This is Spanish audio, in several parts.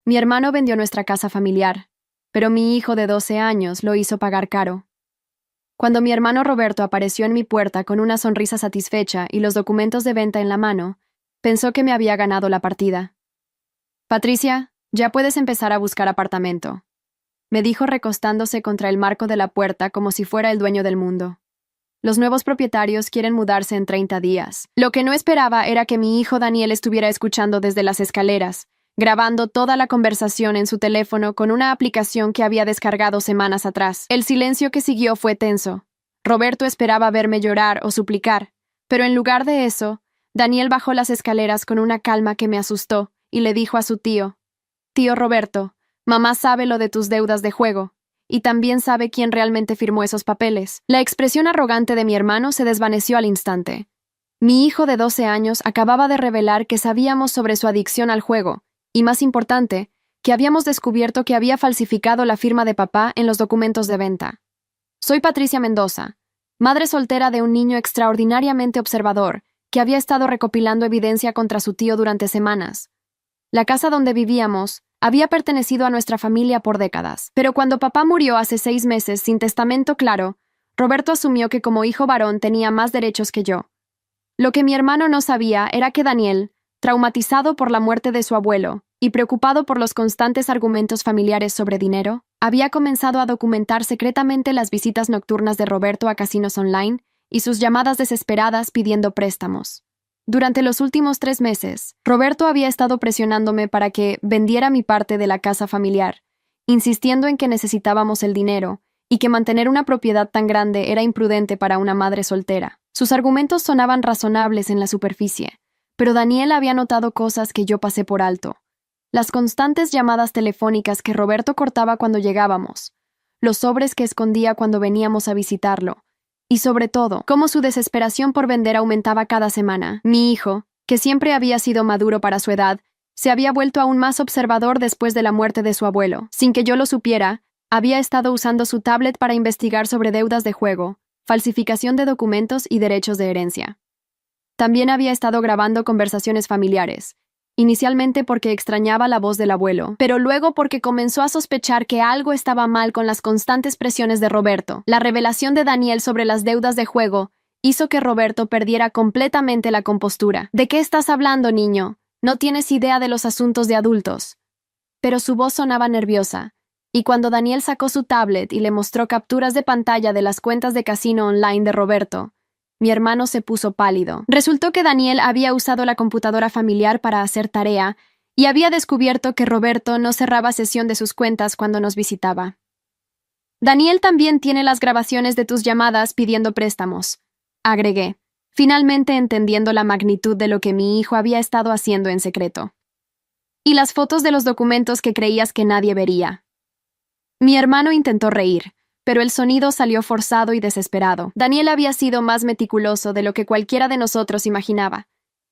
Mi hermano vendió nuestra casa familiar, pero mi hijo de 12 años lo hizo pagar caro. Cuando mi hermano Roberto apareció en mi puerta con una sonrisa satisfecha y los documentos de venta en la mano, pensó que me había ganado la partida. Patricia, ya puedes empezar a buscar apartamento, me dijo recostándose contra el marco de la puerta como si fuera el dueño del mundo. Los nuevos propietarios quieren mudarse en 30 días. Lo que no esperaba era que mi hijo Daniel estuviera escuchando desde las escaleras, grabando toda la conversación en su teléfono con una aplicación que había descargado semanas atrás. El silencio que siguió fue tenso. Roberto esperaba verme llorar o suplicar, pero en lugar de eso, Daniel bajó las escaleras con una calma que me asustó y le dijo a su tío: «Tío Roberto, mamá sabe lo de tus deudas de juego, y también sabe quién realmente firmó esos papeles». La expresión arrogante de mi hermano se desvaneció al instante. Mi hijo de 12 años acababa de revelar que sabíamos sobre su adicción al juego, y más importante, que habíamos descubierto que había falsificado la firma de papá en los documentos de venta. Soy Patricia Mendoza, madre soltera de un niño extraordinariamente observador, que había estado recopilando evidencia contra su tío durante semanas. La casa donde vivíamos había pertenecido a nuestra familia por décadas, pero cuando papá murió hace 6 meses sin testamento claro, Roberto asumió que como hijo varón tenía más derechos que yo. Lo que mi hermano no sabía era que Daniel, traumatizado por la muerte de su abuelo y preocupado por los constantes argumentos familiares sobre dinero, había comenzado a documentar secretamente las visitas nocturnas de Roberto a casinos online y sus llamadas desesperadas pidiendo préstamos. Durante los últimos 3 meses, Roberto había estado presionándome para que vendiera mi parte de la casa familiar, insistiendo en que necesitábamos el dinero y que mantener una propiedad tan grande era imprudente para una madre soltera. Sus argumentos sonaban razonables en la superficie, pero Daniel había notado cosas que yo pasé por alto. Las constantes llamadas telefónicas que Roberto cortaba cuando llegábamos, los sobres que escondía cuando veníamos a visitarlo, y sobre todo, cómo su desesperación por vender aumentaba cada semana. Mi hijo, que siempre había sido maduro para su edad, se había vuelto aún más observador después de la muerte de su abuelo. Sin que yo lo supiera, había estado usando su tablet para investigar sobre deudas de juego, falsificación de documentos y derechos de herencia. También había estado grabando conversaciones familiares, inicialmente porque extrañaba la voz del abuelo, pero luego porque comenzó a sospechar que algo estaba mal con las constantes presiones de Roberto. La revelación de Daniel sobre las deudas de juego hizo que Roberto perdiera completamente la compostura. «¿De qué estás hablando, niño? No tienes idea de los asuntos de adultos». Pero su voz sonaba nerviosa, y cuando Daniel sacó su tablet y le mostró capturas de pantalla de las cuentas de casino online de Roberto, mi hermano se puso pálido. Resultó que Daniel había usado la computadora familiar para hacer tarea y había descubierto que Roberto no cerraba sesión de sus cuentas cuando nos visitaba. «Daniel también tiene las grabaciones de tus llamadas pidiendo préstamos», agregué, finalmente entendiendo la magnitud de lo que mi hijo había estado haciendo en secreto. «Y las fotos de los documentos que creías que nadie vería». Mi hermano intentó reír, pero el sonido salió forzado y desesperado. Daniel había sido más meticuloso de lo que cualquiera de nosotros imaginaba.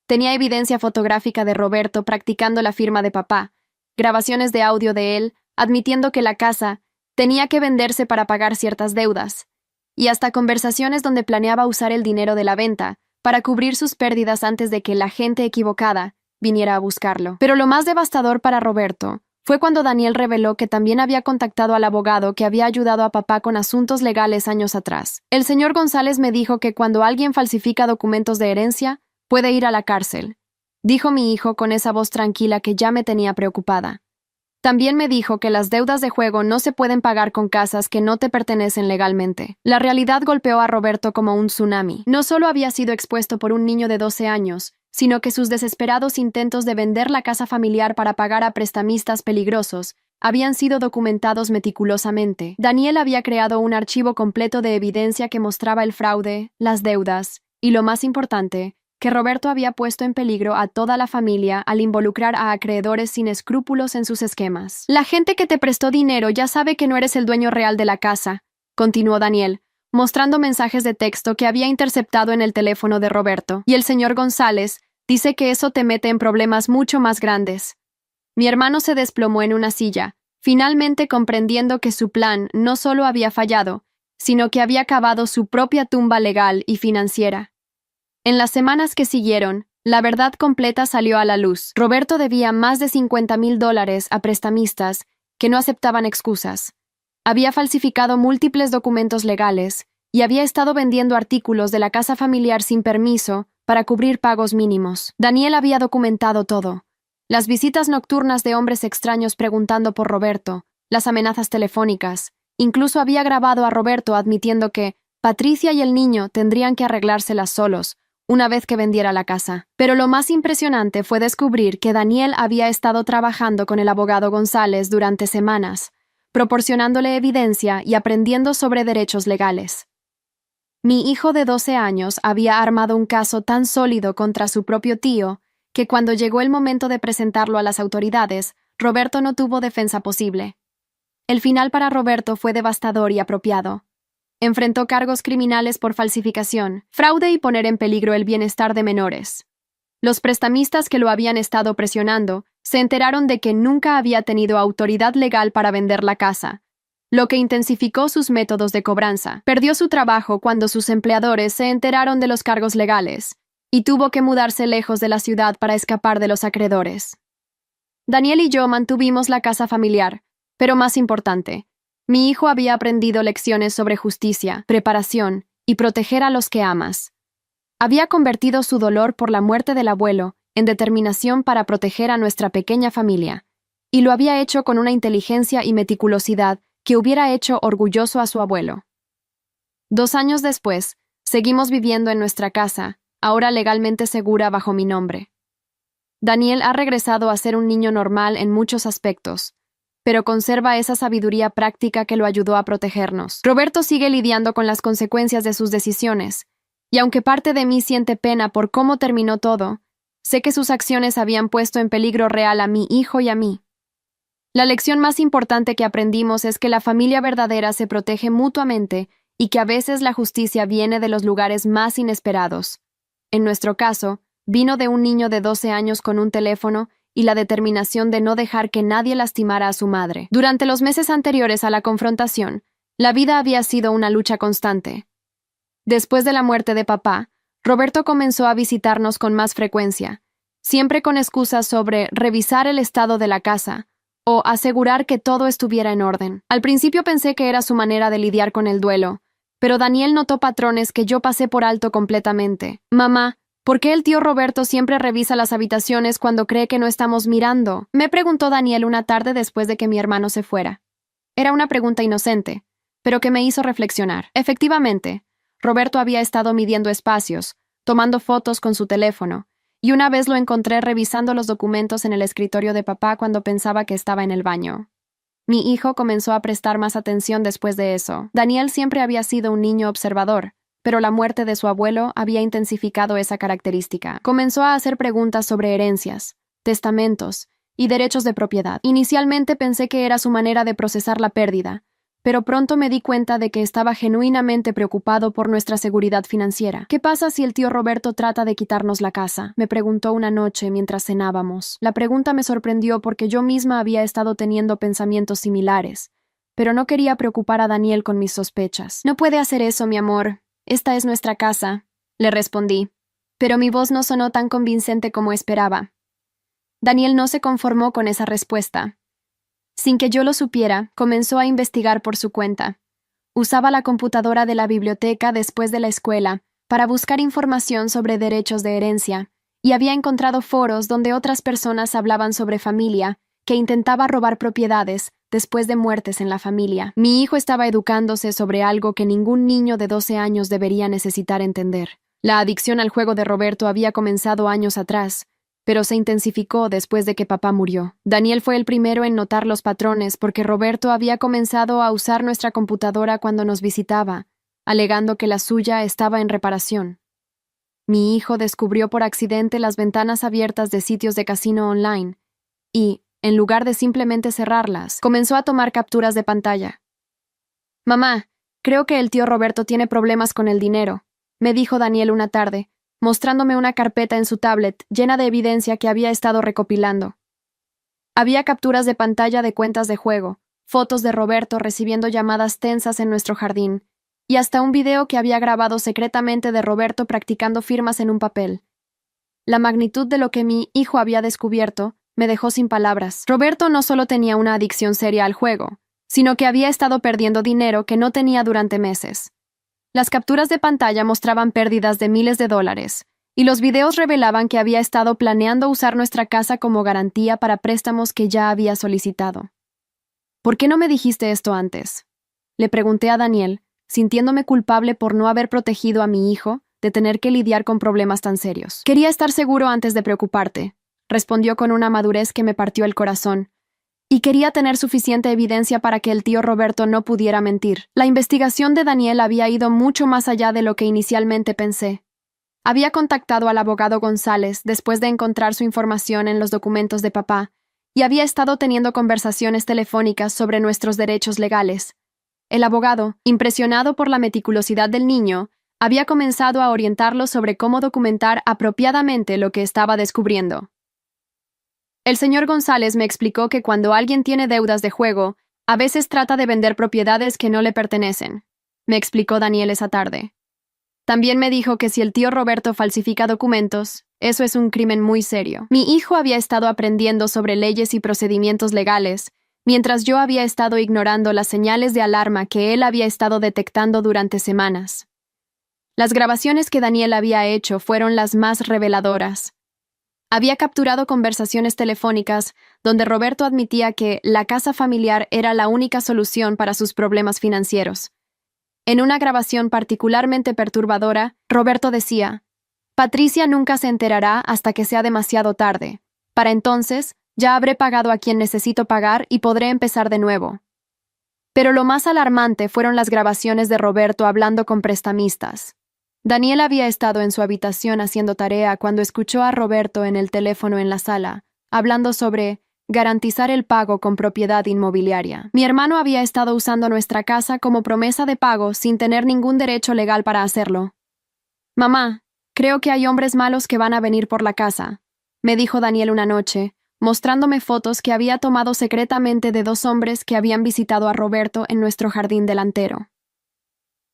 Tenía evidencia fotográfica de Roberto practicando la firma de papá, grabaciones de audio de él admitiendo que la casa tenía que venderse para pagar ciertas deudas, y hasta conversaciones donde planeaba usar el dinero de la venta para cubrir sus pérdidas antes de que la gente equivocada viniera a buscarlo. Pero lo más devastador para Roberto fue cuando Daniel reveló que también había contactado al abogado que había ayudado a papá con asuntos legales años atrás. «El señor González me dijo que cuando alguien falsifica documentos de herencia, puede ir a la cárcel», dijo mi hijo con esa voz tranquila que ya me tenía preocupada. «También me dijo que las deudas de juego no se pueden pagar con casas que no te pertenecen legalmente». La realidad golpeó a Roberto como un tsunami. No solo había sido expuesto por un niño de 12 años, sino que sus desesperados intentos de vender la casa familiar para pagar a prestamistas peligrosos habían sido documentados meticulosamente. Daniel había creado un archivo completo de evidencia que mostraba el fraude, las deudas y, lo más importante, que Roberto había puesto en peligro a toda la familia al involucrar a acreedores sin escrúpulos en sus esquemas. «La gente que te prestó dinero ya sabe que no eres el dueño real de la casa», continuó Daniel, mostrando mensajes de texto que había interceptado en el teléfono de Roberto. «Y el señor González dice que eso te mete en problemas mucho más grandes». Mi hermano se desplomó en una silla, finalmente comprendiendo que su plan no solo había fallado, sino que había cavado su propia tumba legal y financiera. En las semanas que siguieron, La verdad completa salió a la luz. Roberto debía más de $50,000 a prestamistas que no aceptaban excusas. Había falsificado múltiples documentos legales y había estado vendiendo artículos de la casa familiar sin permiso para cubrir pagos mínimos. Daniel había documentado todo. Las visitas nocturnas de hombres extraños preguntando por Roberto, las amenazas telefónicas. Incluso había grabado a Roberto admitiendo que Patricia y el niño tendrían que arreglárselas solos una vez que vendiera la casa. Pero lo más impresionante fue descubrir que Daniel había estado trabajando con el abogado González durante semanas, proporcionándole evidencia y aprendiendo sobre derechos legales. Mi hijo de 12 años había armado un caso tan sólido contra su propio tío que cuando llegó el momento de presentarlo a las autoridades, Roberto no tuvo defensa posible. El final para Roberto fue devastador y apropiado. Enfrentó cargos criminales por falsificación, fraude y poner en peligro el bienestar de menores. Los prestamistas que lo habían estado presionando se enteraron de que nunca había tenido autoridad legal para vender la casa, lo que intensificó sus métodos de cobranza. Perdió su trabajo cuando sus empleadores se enteraron de los cargos legales y tuvo que mudarse lejos de la ciudad para escapar de los acreedores. Daniel y yo mantuvimos la casa familiar, pero más importante, mi hijo había aprendido lecciones sobre justicia, preparación y proteger a los que amas. Había convertido su dolor por la muerte del abuelo en determinación para proteger a nuestra pequeña familia, y lo había hecho con una inteligencia y meticulosidad que hubiera hecho orgulloso a su abuelo. 2 años después, seguimos viviendo en nuestra casa, ahora legalmente segura bajo mi nombre. Daniel ha regresado a ser un niño normal en muchos aspectos, pero conserva esa sabiduría práctica que lo ayudó a protegernos. Roberto sigue lidiando con las consecuencias de sus decisiones, y aunque parte de mí siente pena por cómo terminó todo, sé que sus acciones habían puesto en peligro real a mi hijo y a mí. La lección más importante que aprendimos es que la familia verdadera se protege mutuamente y que a veces la justicia viene de los lugares más inesperados. En nuestro caso, vino de un niño de 12 años con un teléfono y la determinación de no dejar que nadie lastimara a su madre. Durante los meses anteriores a la confrontación, la vida había sido una lucha constante. Después de la muerte de papá, Roberto comenzó a visitarnos con más frecuencia, siempre con excusas sobre revisar el estado de la casa o asegurar que todo estuviera en orden. Al principio pensé que era su manera de lidiar con el duelo, pero Daniel notó patrones que yo pasé por alto completamente. Mamá, ¿por qué el tío Roberto siempre revisa las habitaciones cuando cree que no estamos mirando? Me preguntó Daniel una tarde después de que mi hermano se fuera. Era una pregunta inocente, pero que me hizo reflexionar. Efectivamente, Roberto había estado midiendo espacios, tomando fotos con su teléfono, y una vez lo encontré revisando los documentos en el escritorio de papá cuando pensaba que estaba en el baño. Mi hijo comenzó a prestar más atención después de eso. Daniel siempre había sido un niño observador, pero la muerte de su abuelo había intensificado esa característica. Comenzó a hacer preguntas sobre herencias, testamentos y derechos de propiedad. Inicialmente pensé que era su manera de procesar la pérdida, pero pronto me di cuenta de que estaba genuinamente preocupado por nuestra seguridad financiera. ¿Qué pasa si el tío Roberto trata de quitarnos la casa?, me preguntó una noche mientras cenábamos. La pregunta me sorprendió porque yo misma había estado teniendo pensamientos similares, pero no quería preocupar a Daniel con mis sospechas. No puede hacer eso, mi amor. Esta es nuestra casa, le respondí, pero mi voz no sonó tan convincente como esperaba. Daniel no se conformó con esa respuesta. Sin que yo lo supiera, comenzó a investigar por su cuenta. Usaba la computadora de la biblioteca después de la escuela para buscar información sobre derechos de herencia, y había encontrado foros donde otras personas hablaban sobre familia que intentaba robar propiedades después de muertes en la familia. Mi hijo estaba educándose sobre algo que ningún niño de 12 años debería necesitar entender. La adicción al juego de Roberto había comenzado años atrás, pero se intensificó después de que papá murió. Daniel fue el primero en notar los patrones porque Roberto había comenzado a usar nuestra computadora cuando nos visitaba, alegando que la suya estaba en reparación. Mi hijo descubrió por accidente las ventanas abiertas de sitios de casino online y, en lugar de simplemente cerrarlas, comenzó a tomar capturas de pantalla. «Mamá, creo que el tío Roberto tiene problemas con el dinero», me dijo Daniel una tarde, mostrándome una carpeta en su tablet llena de evidencia que había estado recopilando. Había capturas de pantalla de cuentas de juego, fotos de Roberto recibiendo llamadas tensas en nuestro jardín, y hasta un video que había grabado secretamente de Roberto practicando firmas en un papel. La magnitud de lo que mi hijo había descubierto me dejó sin palabras. Roberto no solo tenía una adicción seria al juego, sino que había estado perdiendo dinero que no tenía durante meses. Las capturas de pantalla mostraban pérdidas de miles de dólares, y los videos revelaban que había estado planeando usar nuestra casa como garantía para préstamos que ya había solicitado. ¿Por qué no me dijiste esto antes? Le pregunté a Daniel, sintiéndome culpable por no haber protegido a mi hijo de tener que lidiar con problemas tan serios. Quería estar seguro antes de preocuparte, respondió con una madurez que me partió el corazón, y quería tener suficiente evidencia para que el tío Roberto no pudiera mentir. La investigación de Daniel había ido mucho más allá de lo que inicialmente pensé. Había contactado al abogado González después de encontrar su información en los documentos de papá, y había estado teniendo conversaciones telefónicas sobre nuestros derechos legales. El abogado, impresionado por la meticulosidad del niño, había comenzado a orientarlo sobre cómo documentar apropiadamente lo que estaba descubriendo. El señor González me explicó que cuando alguien tiene deudas de juego, a veces trata de vender propiedades que no le pertenecen, me explicó Daniel esa tarde. También me dijo que si el tío Roberto falsifica documentos, eso es un crimen muy serio. Mi hijo había estado aprendiendo sobre leyes y procedimientos legales, mientras yo había estado ignorando las señales de alarma que él había estado detectando durante semanas. Las grabaciones que Daniel había hecho fueron las más reveladoras. Había capturado conversaciones telefónicas donde Roberto admitía que la casa familiar era la única solución para sus problemas financieros. En una grabación particularmente perturbadora, Roberto decía: «Patricia nunca se enterará hasta que sea demasiado tarde. Para entonces, ya habré pagado a quien necesito pagar y podré empezar de nuevo». Pero lo más alarmante fueron las grabaciones de Roberto hablando con prestamistas. Daniel había estado en su habitación haciendo tarea cuando escuchó a Roberto en el teléfono en la sala, hablando sobre garantizar el pago con propiedad inmobiliaria. Mi hermano había estado usando nuestra casa como promesa de pago sin tener ningún derecho legal para hacerlo. «Mamá, creo que hay hombres malos que van a venir por la casa», me dijo Daniel una noche, mostrándome fotos que había tomado secretamente de 2 hombres que habían visitado a Roberto en nuestro jardín delantero.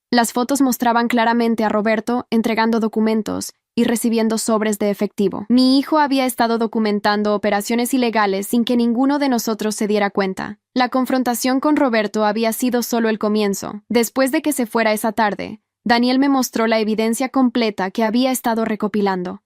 Las fotos mostraban claramente a Roberto entregando documentos y recibiendo sobres de efectivo. Mi hijo había estado documentando operaciones ilegales sin que ninguno de nosotros se diera cuenta. La confrontación con Roberto había sido solo el comienzo. Después de que se fuera esa tarde, Daniel me mostró la evidencia completa que había estado recopilando.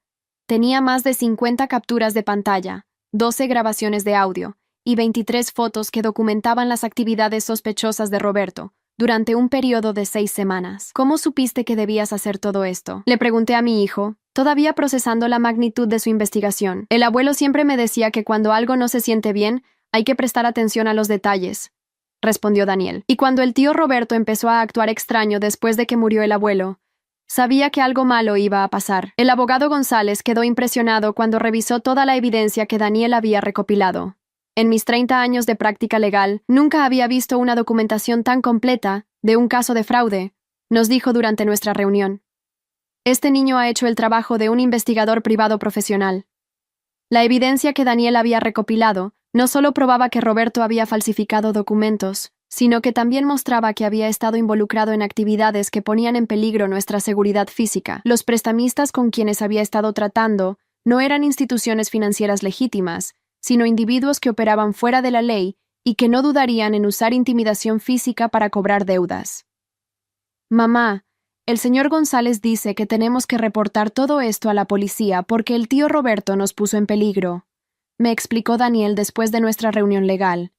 Tenía más de 50 capturas de pantalla, 12 grabaciones de audio y 23 fotos que documentaban las actividades sospechosas de Roberto durante un periodo de 6 semanas. «¿Cómo supiste que debías hacer todo esto?», le pregunté a mi hijo, todavía procesando la magnitud de su investigación. «El abuelo siempre me decía que cuando algo no se siente bien, hay que prestar atención a los detalles», respondió Daniel. Y cuando el tío Roberto empezó a actuar extraño después de que murió el abuelo, sabía que algo malo iba a pasar. El abogado González quedó impresionado cuando revisó toda la evidencia que Daniel había recopilado. En mis 30 años de práctica legal, nunca había visto una documentación tan completa de un caso de fraude, nos dijo durante nuestra reunión. Este niño ha hecho el trabajo de un investigador privado profesional. La evidencia que Daniel había recopilado no solo probaba que Roberto había falsificado documentos, sino que también mostraba que había estado involucrado en actividades que ponían en peligro nuestra seguridad física. Los prestamistas con quienes había estado tratando no eran instituciones financieras legítimas, sino individuos que operaban fuera de la ley y que no dudarían en usar intimidación física para cobrar deudas. «Mamá, el señor González dice que tenemos que reportar todo esto a la policía porque el tío Roberto nos puso en peligro», me explicó Daniel después de nuestra reunión legal.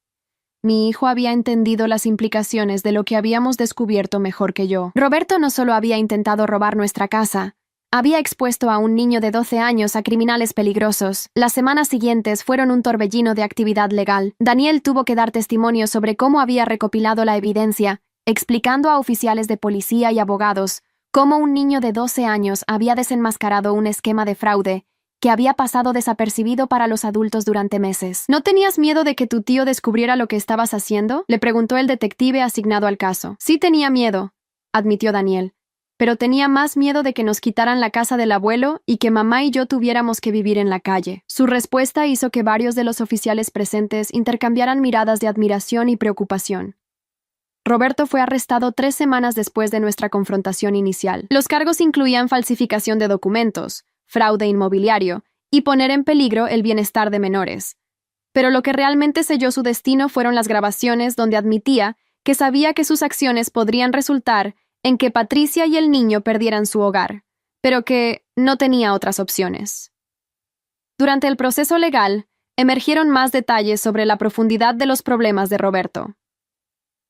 Mi hijo había entendido las implicaciones de lo que habíamos descubierto mejor que yo. Roberto no solo había intentado robar nuestra casa, había expuesto a un niño de 12 años a criminales peligrosos. Las semanas siguientes fueron un torbellino de actividad legal. Daniel tuvo que dar testimonio sobre cómo había recopilado la evidencia, explicando a oficiales de policía y abogados cómo un niño de 12 años había desenmascarado un esquema de fraude que había pasado desapercibido para los adultos durante meses. «¿No tenías miedo de que tu tío descubriera lo que estabas haciendo?», le preguntó el detective asignado al caso. «Sí tenía miedo», admitió Daniel, «pero tenía más miedo de que nos quitaran la casa del abuelo y que mamá y yo tuviéramos que vivir en la calle». Su respuesta hizo que varios de los oficiales presentes intercambiaran miradas de admiración y preocupación. Roberto fue arrestado 3 semanas después de nuestra confrontación inicial. Los cargos incluían falsificación de documentos, fraude inmobiliario y poner en peligro el bienestar de menores. Pero lo que realmente selló su destino fueron las grabaciones donde admitía que sabía que sus acciones podrían resultar en que Patricia y el niño perdieran su hogar, pero que no tenía otras opciones. Durante el proceso legal, emergieron más detalles sobre la profundidad de los problemas de Roberto.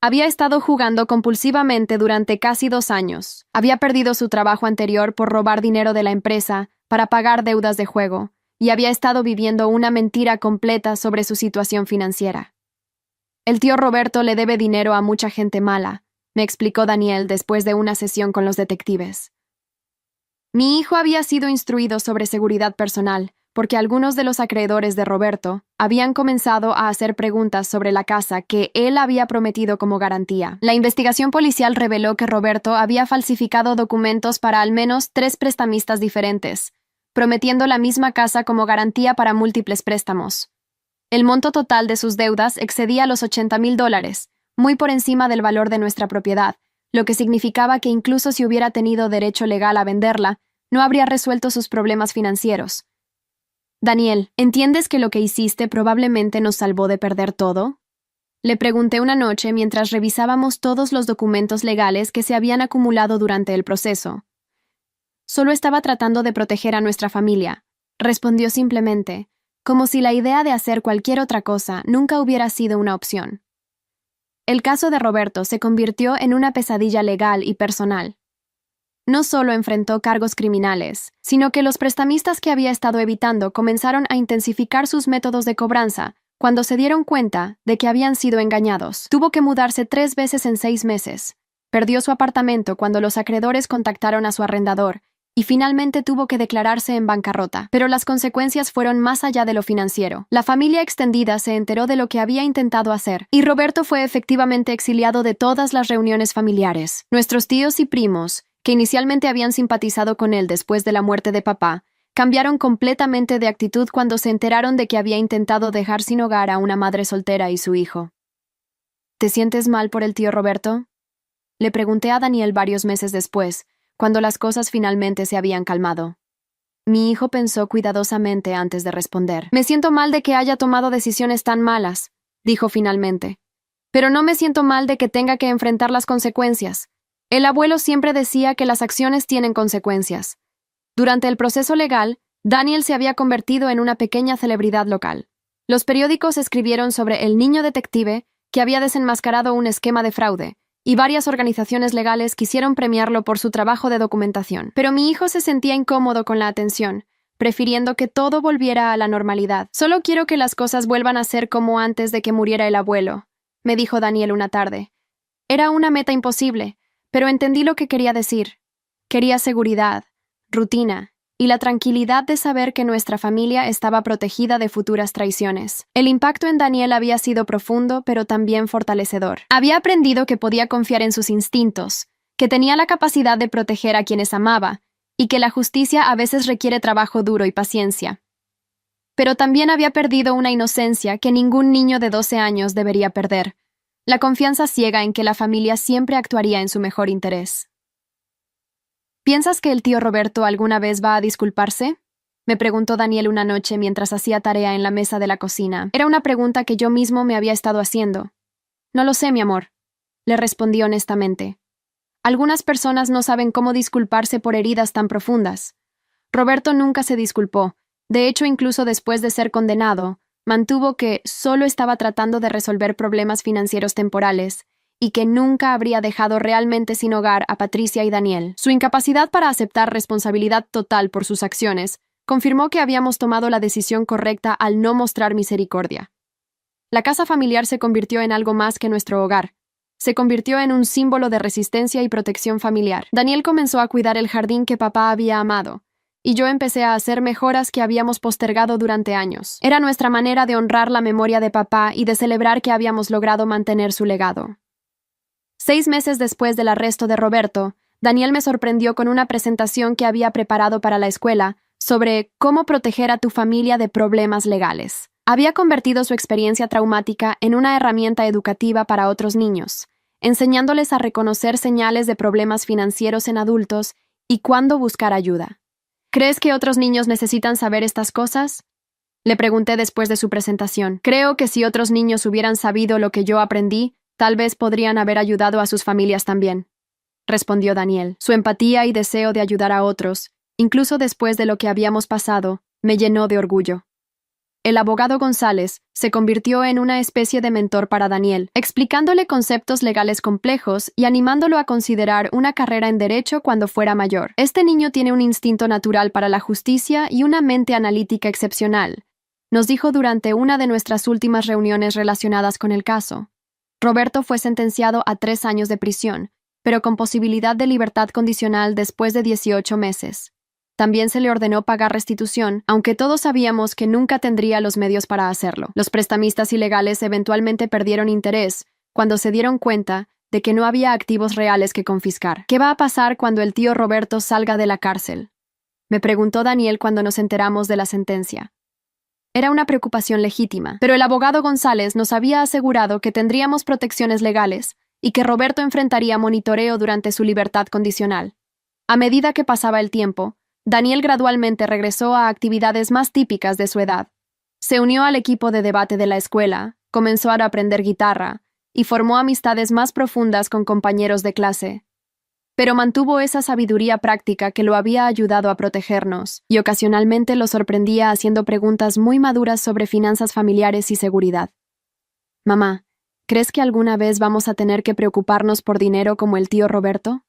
Había estado jugando compulsivamente durante casi 2 años. Había perdido su trabajo anterior por robar dinero de la empresa para pagar deudas de juego, y había estado viviendo una mentira completa sobre su situación financiera. El tío Roberto le debe dinero a mucha gente mala, me explicó Daniel después de una sesión con los detectives. Mi hijo había sido instruido sobre seguridad personal, porque algunos de los acreedores de Roberto habían comenzado a hacer preguntas sobre la casa que él había prometido como garantía. La investigación policial reveló que Roberto había falsificado documentos para al menos 3 prestamistas diferentes, prometiendo la misma casa como garantía para múltiples préstamos. El monto total de sus deudas excedía los $80,000, muy por encima del valor de nuestra propiedad, lo que significaba que incluso si hubiera tenido derecho legal a venderla, no habría resuelto sus problemas financieros. Daniel, ¿entiendes que lo que hiciste probablemente nos salvó de perder todo? Le pregunté una noche mientras revisábamos todos los documentos legales que se habían acumulado durante el proceso. Solo estaba tratando de proteger a nuestra familia, respondió simplemente, como si la idea de hacer cualquier otra cosa nunca hubiera sido una opción. El caso de Roberto se convirtió en una pesadilla legal y personal. No solo enfrentó cargos criminales, sino que los prestamistas que había estado evitando comenzaron a intensificar sus métodos de cobranza cuando se dieron cuenta de que habían sido engañados. Tuvo que mudarse 3 veces en 6 meses. Perdió su apartamento cuando los acreedores contactaron a su arrendador y finalmente tuvo que declararse en bancarrota. Pero las consecuencias fueron más allá de lo financiero. La familia extendida se enteró de lo que había intentado hacer y Roberto fue efectivamente exiliado de todas las reuniones familiares. Nuestros tíos y primos, que inicialmente habían simpatizado con él después de la muerte de papá, cambiaron completamente de actitud cuando se enteraron de que había intentado dejar sin hogar a una madre soltera y su hijo. ¿Te sientes mal por el tío Roberto? Le pregunté a Daniel varios meses después, cuando las cosas finalmente se habían calmado. Mi hijo pensó cuidadosamente antes de responder. Me siento mal de que haya tomado decisiones tan malas, dijo finalmente. Pero no me siento mal de que tenga que enfrentar las consecuencias. El abuelo siempre decía que las acciones tienen consecuencias. Durante el proceso legal, Daniel se había convertido en una pequeña celebridad local. Los periódicos escribieron sobre el niño detective que había desenmascarado un esquema de fraude, y varias organizaciones legales quisieron premiarlo por su trabajo de documentación. Pero mi hijo se sentía incómodo con la atención, prefiriendo que todo volviera a la normalidad. Solo quiero que las cosas vuelvan a ser como antes de que muriera el abuelo, me dijo Daniel una tarde. Era una meta imposible, pero entendí lo que quería decir. Quería seguridad, rutina y la tranquilidad de saber que nuestra familia estaba protegida de futuras traiciones. El impacto en Daniel había sido profundo, pero también fortalecedor. Había aprendido que podía confiar en sus instintos, que tenía la capacidad de proteger a quienes amaba, y que la justicia a veces requiere trabajo duro y paciencia. Pero también había perdido una inocencia que ningún niño de 12 años debería perder. La confianza ciega en que la familia siempre actuaría en su mejor interés. ¿Piensas que el tío Roberto alguna vez va a disculparse? Me preguntó Daniel una noche mientras hacía tarea en la mesa de la cocina. Era una pregunta que yo mismo me había estado haciendo. No lo sé, mi amor, le respondí honestamente. Algunas personas no saben cómo disculparse por heridas tan profundas. Roberto nunca se disculpó. De hecho, incluso después de ser condenado, mantuvo que solo estaba tratando de resolver problemas financieros temporales y que nunca habría dejado realmente sin hogar a Patricia y Daniel. Su incapacidad para aceptar responsabilidad total por sus acciones confirmó que habíamos tomado la decisión correcta al no mostrar misericordia. La casa familiar se convirtió en algo más que nuestro hogar. Se convirtió en un símbolo de resistencia y protección familiar. Daniel comenzó a cuidar el jardín que papá había amado, y yo empecé a hacer mejoras que habíamos postergado durante años. Era nuestra manera de honrar la memoria de papá y de celebrar que habíamos logrado mantener su legado. 6 meses después del arresto de Roberto, Daniel me sorprendió con una presentación que había preparado para la escuela sobre cómo proteger a tu familia de problemas legales. Había convertido su experiencia traumática en una herramienta educativa para otros niños, enseñándoles a reconocer señales de problemas financieros en adultos y cuándo buscar ayuda. ¿Crees que otros niños necesitan saber estas cosas? Le pregunté después de su presentación. Creo que si otros niños hubieran sabido lo que yo aprendí, tal vez podrían haber ayudado a sus familias también, respondió Daniel. Su empatía y deseo de ayudar a otros, incluso después de lo que habíamos pasado, me llenó de orgullo. El abogado González se convirtió en una especie de mentor para Daniel, explicándole conceptos legales complejos y animándolo a considerar una carrera en derecho cuando fuera mayor. Este niño tiene un instinto natural para la justicia y una mente analítica excepcional, nos dijo durante una de nuestras últimas reuniones relacionadas con el caso. Roberto fue sentenciado a 3 años de prisión, pero con posibilidad de libertad condicional después de 18 meses. También se le ordenó pagar restitución, aunque todos sabíamos que nunca tendría los medios para hacerlo. Los prestamistas ilegales eventualmente perdieron interés cuando se dieron cuenta de que no había activos reales que confiscar. ¿Qué va a pasar cuando el tío Roberto salga de la cárcel?, me preguntó Daniel cuando nos enteramos de la sentencia. Era una preocupación legítima, pero el abogado González nos había asegurado que tendríamos protecciones legales y que Roberto enfrentaría monitoreo durante su libertad condicional. A medida que pasaba el tiempo, Daniel gradualmente regresó a actividades más típicas de su edad. Se unió al equipo de debate de la escuela, comenzó a aprender guitarra y formó amistades más profundas con compañeros de clase. Pero mantuvo esa sabiduría práctica que lo había ayudado a protegernos, y ocasionalmente lo sorprendía haciendo preguntas muy maduras sobre finanzas familiares y seguridad. Mamá, ¿crees que alguna vez vamos a tener que preocuparnos por dinero como el tío Roberto?,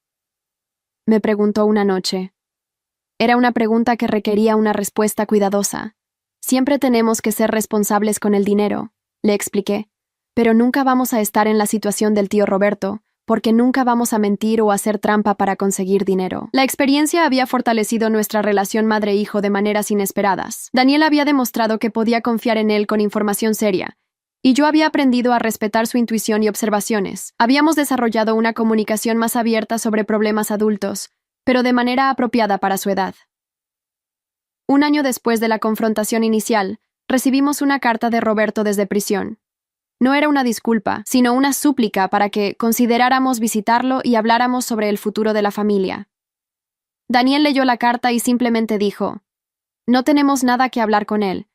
me preguntó una noche. Era una pregunta que requería una respuesta cuidadosa. Siempre tenemos que ser responsables con el dinero, le expliqué, pero nunca vamos a estar en la situación del tío Roberto, porque nunca vamos a mentir o hacer trampa para conseguir dinero. La experiencia había fortalecido nuestra relación madre-hijo de maneras inesperadas. Daniel había demostrado que podía confiar en él con información seria, y yo había aprendido a respetar su intuición y observaciones. Habíamos desarrollado una comunicación más abierta sobre problemas adultos, pero de manera apropiada para su edad. Un año después de la confrontación inicial, recibimos una carta de Roberto desde prisión. No era una disculpa, sino una súplica para que consideráramos visitarlo y habláramos sobre el futuro de la familia. Daniel leyó la carta y simplemente dijo: «No tenemos nada que hablar con él».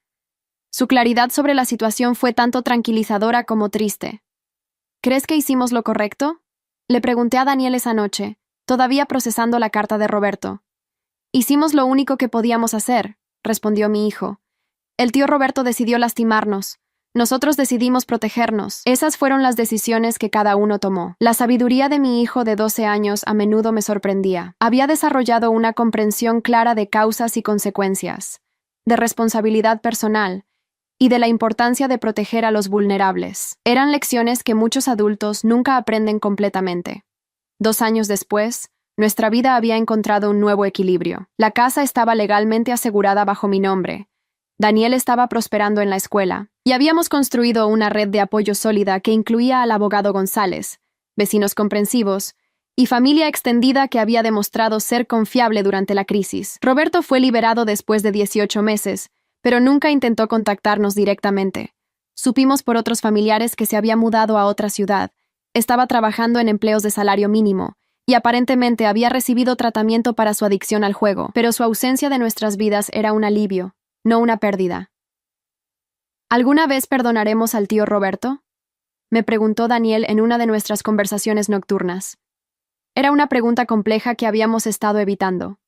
Su claridad sobre la situación fue tanto tranquilizadora como triste. ¿Crees que hicimos lo correcto?, le pregunté a Daniel esa noche, todavía procesando la carta de Roberto. «Hicimos lo único que podíamos hacer», respondió mi hijo. «El tío Roberto decidió lastimarnos. Nosotros decidimos protegernos. Esas fueron las decisiones que cada uno tomó». La sabiduría de mi hijo de 12 años a menudo me sorprendía. Había desarrollado una comprensión clara de causas y consecuencias, de responsabilidad personal y de la importancia de proteger a los vulnerables. Eran lecciones que muchos adultos nunca aprenden completamente. 2 años después, nuestra vida había encontrado un nuevo equilibrio. La casa estaba legalmente asegurada bajo mi nombre. Daniel estaba prosperando en la escuela, y habíamos construido una red de apoyo sólida que incluía al abogado González, vecinos comprensivos y familia extendida que había demostrado ser confiable durante la crisis. Roberto fue liberado después de 18 meses, pero nunca intentó contactarnos directamente. Supimos por otros familiares que se había mudado a otra ciudad, estaba trabajando en empleos de salario mínimo, y aparentemente había recibido tratamiento para su adicción al juego, pero su ausencia de nuestras vidas era un alivio, no una pérdida. ¿Alguna vez perdonaremos al tío Roberto?, me preguntó Daniel en una de nuestras conversaciones nocturnas. Era una pregunta compleja que habíamos estado evitando.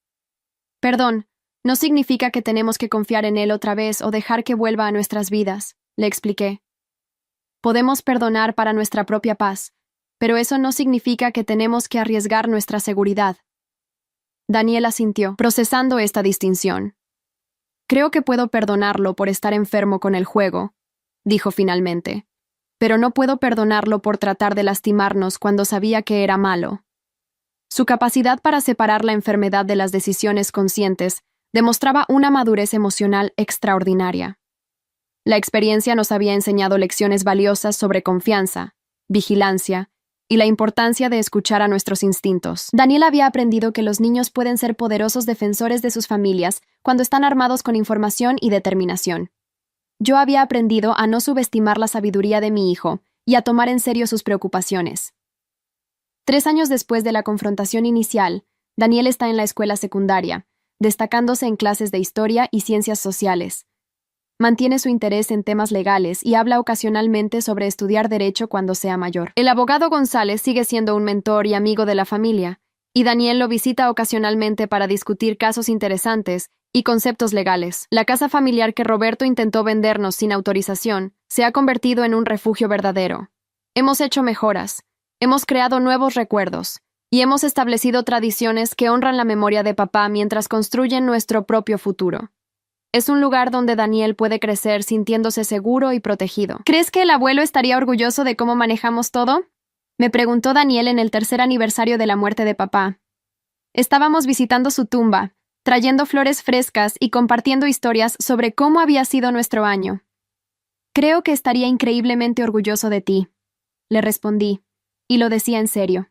Perdón no significa que tenemos que confiar en él otra vez o dejar que vuelva a nuestras vidas, le expliqué. Podemos perdonar para nuestra propia paz, pero eso no significa que tenemos que arriesgar nuestra seguridad. Daniel asintió, procesando esta distinción. Creo que puedo perdonarlo por estar enfermo con el juego, dijo finalmente, pero no puedo perdonarlo por tratar de lastimarnos cuando sabía que era malo. Su capacidad para separar la enfermedad de las decisiones conscientes demostraba una madurez emocional extraordinaria. La experiencia nos había enseñado lecciones valiosas sobre confianza, vigilancia y la importancia de escuchar a nuestros instintos. Daniel había aprendido que los niños pueden ser poderosos defensores de sus familias cuando están armados con información y determinación. Yo había aprendido a no subestimar la sabiduría de mi hijo y a tomar en serio sus preocupaciones. 3 años después de la confrontación inicial, Daniel está en la escuela secundaria, destacándose en clases de historia y ciencias sociales. Mantiene su interés en temas legales y habla ocasionalmente sobre estudiar derecho cuando sea mayor. El abogado González sigue siendo un mentor y amigo de la familia, y Daniel lo visita ocasionalmente para discutir casos interesantes y conceptos legales. La casa familiar que Roberto intentó vendernos sin autorización se ha convertido en un refugio verdadero. Hemos hecho mejoras, hemos creado nuevos recuerdos, y hemos establecido tradiciones que honran la memoria de papá mientras construyen nuestro propio futuro. Es un lugar donde Daniel puede crecer sintiéndose seguro y protegido. ¿Crees que el abuelo estaría orgulloso de cómo manejamos todo? Me preguntó Daniel en el tercer aniversario de la muerte de papá. Estábamos visitando su tumba, trayendo flores frescas y compartiendo historias sobre cómo había sido nuestro año. Creo que estaría increíblemente orgulloso de ti, le respondí, y lo decía en serio.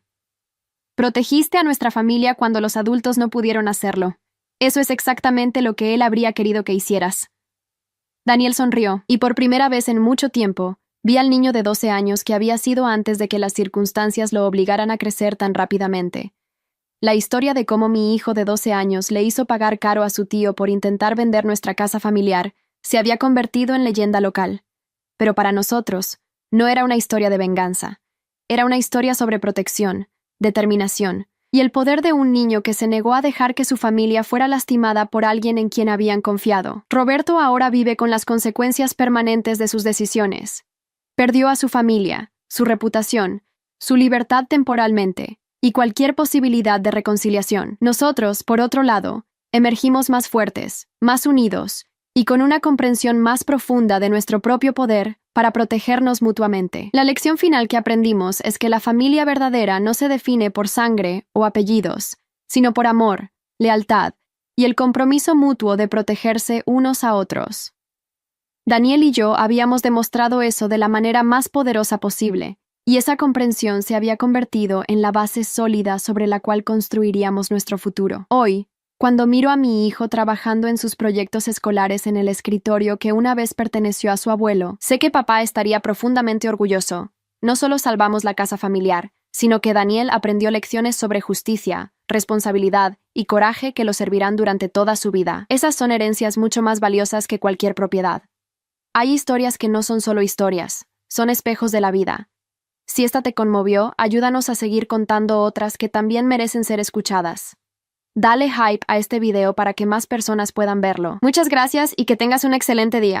Protegiste a nuestra familia cuando los adultos no pudieron hacerlo. Eso es exactamente lo que él habría querido que hicieras. Daniel sonrió, y por primera vez en mucho tiempo, vi al niño de 12 años que había sido antes de que las circunstancias lo obligaran a crecer tan rápidamente. La historia de cómo mi hijo de 12 años le hizo pagar caro a su tío por intentar vender nuestra casa familiar se había convertido en leyenda local. Pero para nosotros, no era una historia de venganza. Era una historia sobre protección, determinación, y el poder de un niño que se negó a dejar que su familia fuera lastimada por alguien en quien habían confiado. Roberto ahora vive con las consecuencias permanentes de sus decisiones. Perdió a su familia, su reputación, su libertad temporalmente, y cualquier posibilidad de reconciliación. Nosotros, por otro lado, emergimos más fuertes, más unidos, y con una comprensión más profunda de nuestro propio poder para protegernos mutuamente. La lección final que aprendimos es que la familia verdadera no se define por sangre o apellidos, sino por amor, lealtad y el compromiso mutuo de protegerse unos a otros. Daniel y yo habíamos demostrado eso de la manera más poderosa posible, y esa comprensión se había convertido en la base sólida sobre la cual construiríamos nuestro futuro. Hoy, cuando miro a mi hijo trabajando en sus proyectos escolares en el escritorio que una vez perteneció a su abuelo, sé que papá estaría profundamente orgulloso. No solo salvamos la casa familiar, sino que Daniel aprendió lecciones sobre justicia, responsabilidad y coraje que lo servirán durante toda su vida. Esas son herencias mucho más valiosas que cualquier propiedad. Hay historias que no son solo historias, son espejos de la vida. Si esta te conmovió, ayúdanos a seguir contando otras que también merecen ser escuchadas. Dale hype a este video para que más personas puedan verlo. Muchas gracias y que tengas un excelente día.